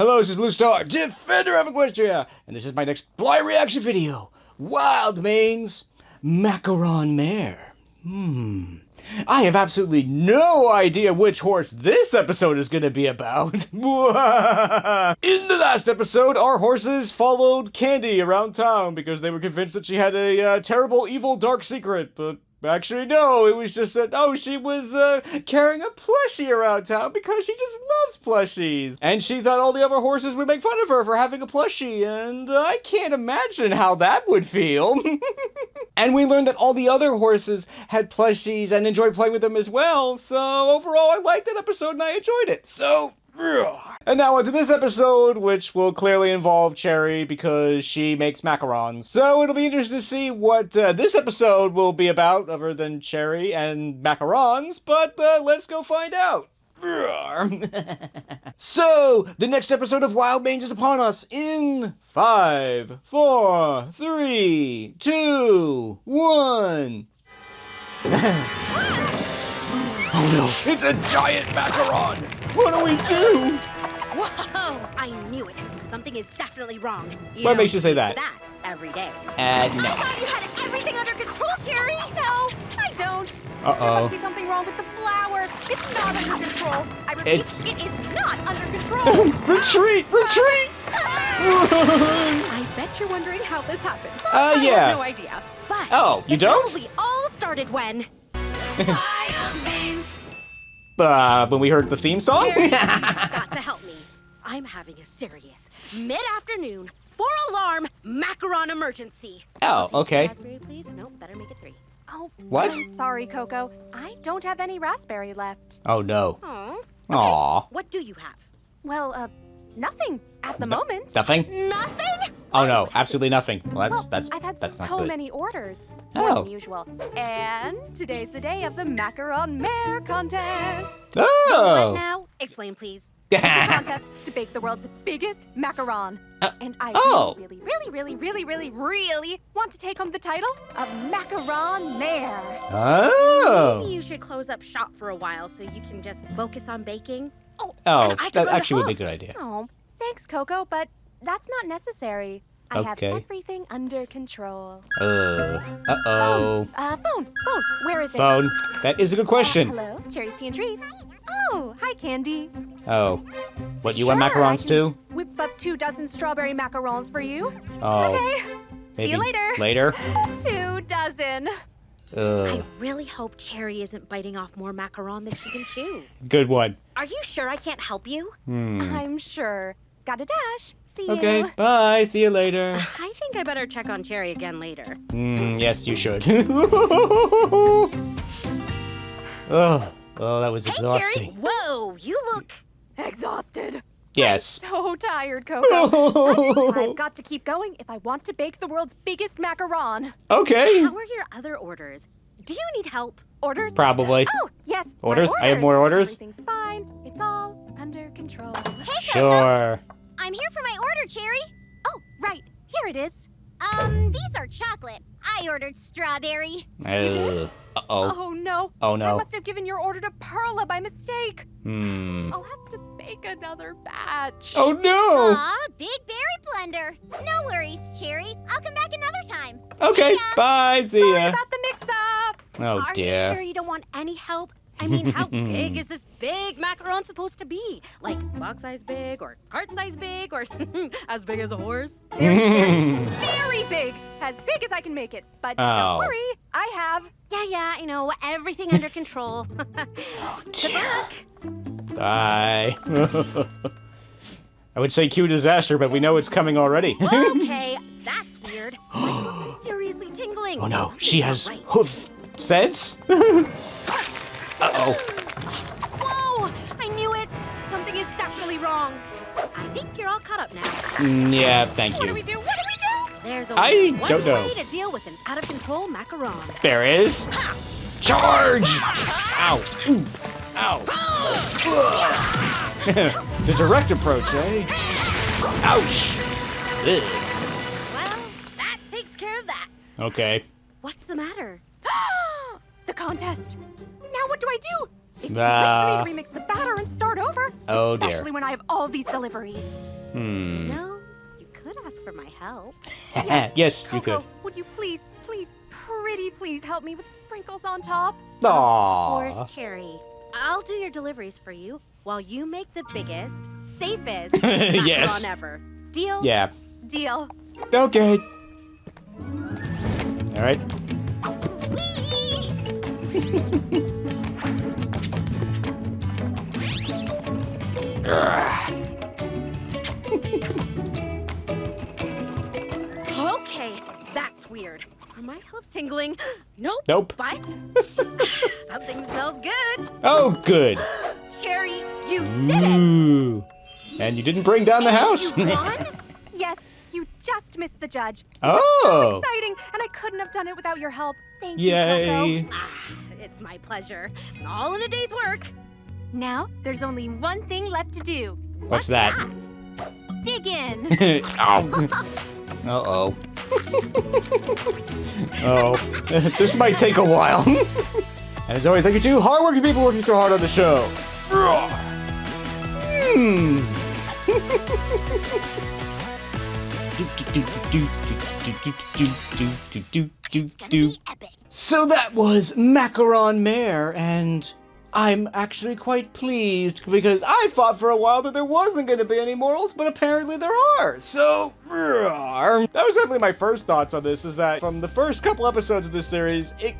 Hello, this is Blue Star, Defender of Equestria, and this is my next blind reaction video. WildManes, Macron Mare. I have absolutely no idea which horse this episode is going to be about. In the last episode, our horses followed Candy around town because they were convinced that she had a terrible, evil, dark secret, but actually, no, it was just that, she was carrying a plushie around town because she just loves plushies. And she thought all the other horses would make fun of her for having a plushie, and I can't imagine how that would feel. And we learned that all the other horses had plushies and enjoyed playing with them as well, so overall I liked that episode and I enjoyed it. So, and now onto this episode, which will clearly involve Cherie because she makes macarons. So it'll be interesting to see what this episode will be about, other than Cherie and macarons, but let's go find out. So, the next episode of WildManes is upon us in 5, 4, 3, 2, 1. Oh no, it's a giant macaron! What do we do? Whoa! I knew it. Something is definitely wrong. What makes you say that? That every day. No. I thought you had everything under control, Cherie. No, I don't. There must be something wrong with the flower. It's not under control. I repeat, it is not under control. Retreat! Retreat! I bet you're wondering how this happened. I have no idea. But you don't? It probably all started when... When we heard the theme song? Cherie, you've got to help me. I'm having a serious mid-afternoon 4-alarm macaron emergency. Oh, okay. Raspberry, please? Nope, better make it 3. Oh, what? I'm sorry, Coco. I don't have any raspberry left. Oh no. Aw. Aww. What do you have? Well, nothing at the moment. Nothing? Nothing? Oh no, absolutely nothing. Well, I've had that's not so good. many orders, more than usual. And today's the day of the Macron Mare contest. Oh! What now? Explain, please. It's a contest to bake the world's biggest macaron. And I really want to take home the title of Macron Mare. Oh! Maybe you should close up shop for a while so you can just focus on baking. Oh, that actually would be a good idea. Oh, thanks, Coco, but that's not necessary. I have everything under control. Uh-oh. Phone, where is it? Phone. That is a good question. Hello, Cherie's Tea and Treats. Oh, hi, Candy. Oh. What, you want macarons too? Whip up 2 dozen strawberry macarons for you. Oh. Okay. See you later. Later? 2 dozen. I really hope Cherie isn't biting off more macaron than she can chew. Good one. Are you sure I can't help you? I'm sure. Got a dash. See you. Okay, bye. See you later. I think I better check on Cherie again later. Yes, you should. Oh, that was exhausting. Cherie! Whoa, you look... Exhausted. Yes. I'm so tired, Coco. I've got to keep going if I want to bake the world's biggest macaron. Okay. How are your other orders? Do you need help? Orders? Probably. Oh, yes. Orders? I have more orders? Everything's fine. It's all under control. Hey, Sure. I'm here for my order, Cherie. Oh, right. Here it is. These are chocolate. I ordered strawberry. Uh-oh. Oh, no. Oh, no. I must have given your order to Perla by mistake. I'll have to bake another batch. Oh, no. Aw, big berry blender. No worries, Cherie. I'll come back another time. Okay, See ya. bye. See Sorry ya. about the mix-up. Oh, Are dear. you sure you don't want any help? I mean, how big is this big macaron supposed to be? Like box size big, or cart size big, or as big as a horse? Very big. As big as I can make it. But don't worry, I have... Yeah, I know. Everything under control. Good luck. Bye. I would say cue disaster, but we know it's coming already. Okay, that's weird. My hooves are seriously tingling. Oh no, Something's she has not right. hoof sense? Uh-oh. Whoa! I knew it! Something is definitely wrong. I think you're all caught up now. Yeah, thank What do you. we do? What do we do? There's I only don't one know. way to deal with an out-of-control macaron. There is. Charge! Ow. Ooh. Ow. The direct approach, eh? Ouch. Ugh. Well, that takes care of that. Okay. What's the matter? The contest. Now what do I do? It's too late for me to remix the batter and start over. Oh, dear. Especially when I have all these deliveries. No, you could ask for my help. Yes, you Coco, could. would you please, pretty please help me with sprinkles on top? Of Aww. course, Cherie. I'll do your deliveries for you while you make the biggest, safest Yes. macaron ever. Deal? Yeah. Deal. Okay. All right. Okay, that's weird. Are my hooves tingling? Nope. Nope. But something smells good. Oh, good. Cherie, you did it! Ooh. And you didn't bring down the house. You won? Yes, you just missed the judge. Oh. Exciting, and I couldn't have done it without your help. Thank you, Yay. Coco. It's my pleasure. All in a day's work. Now, there's only one thing left to do. What's that? Dig in. Ow. Uh-oh. Oh. This might take a while. And as always, thank you to hardworking people working so hard on the show. So that was Macron Mare, and I'm actually quite pleased because I thought for a while that there wasn't going to be any morals, but apparently there are. So that was definitely my first thoughts on this, is that from the first couple episodes of this series, it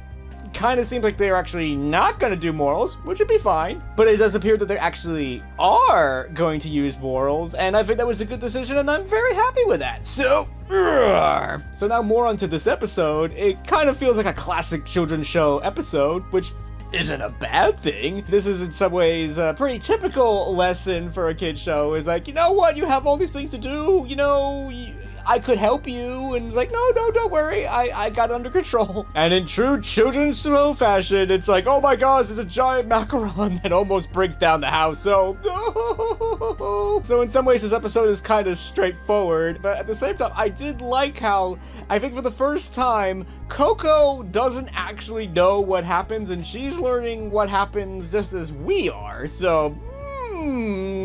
kind of seems like they're actually not going to do morals, which would be fine. But it does appear that they actually are going to use morals, and I think that was a good decision, and I'm very happy with that. So now more onto this episode. It kind of feels like a classic children's show episode, which isn't a bad thing. This is in some ways a pretty typical lesson for a kid's show. Is like, you know what, you have all these things to do, you know, I could help you, and it's like, no, don't worry, I got it under control. And in true children's show fashion, it's like, oh my gosh, there's a giant macaron that almost brings down the house, so no. So in some ways this episode is kind of straightforward, but at the same time, I did like how, I think for the first time, Coco doesn't actually know what happens, and she's learning what happens just as we are, so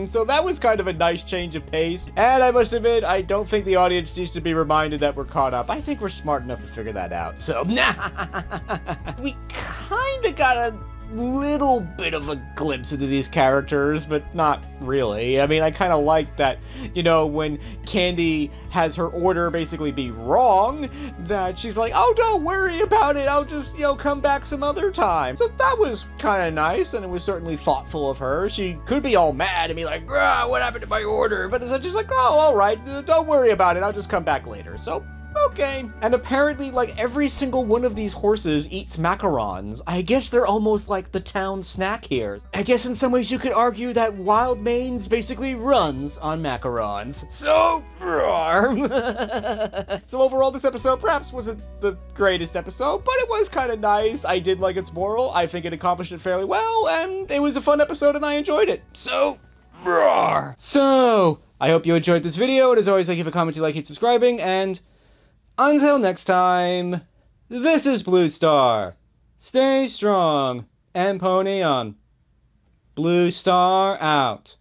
so that was kind of a nice change of pace. And I must admit, I don't think the audience needs to be reminded that we're caught up. I think we're smart enough to figure that out. So, we kind of got a little bit of a glimpse into these characters, but not really. I mean, I kind of like that, you know, when Candy has her order basically be wrong, that she's like, oh, don't worry about it, I'll just, you know, come back some other time. So that was kind of nice, and it was certainly thoughtful of her. She could be all mad and be like, what happened to my order? But it's just like, oh, all right, don't worry about it, I'll just come back later. So okay. And apparently, like, every single one of these horses eats macarons. I guess they're almost like the town snack here. I guess in some ways you could argue that WildManes basically runs on macarons. So, so overall, this episode perhaps wasn't the greatest episode, but it was kind of nice. I did like its moral. I think it accomplished it fairly well, and it was a fun episode, and I enjoyed it. So, I hope you enjoyed this video, and as always, leave a comment, you like, hit subscribing, and until next time, this is Blue Star. Stay strong and pony on. Blue Star out.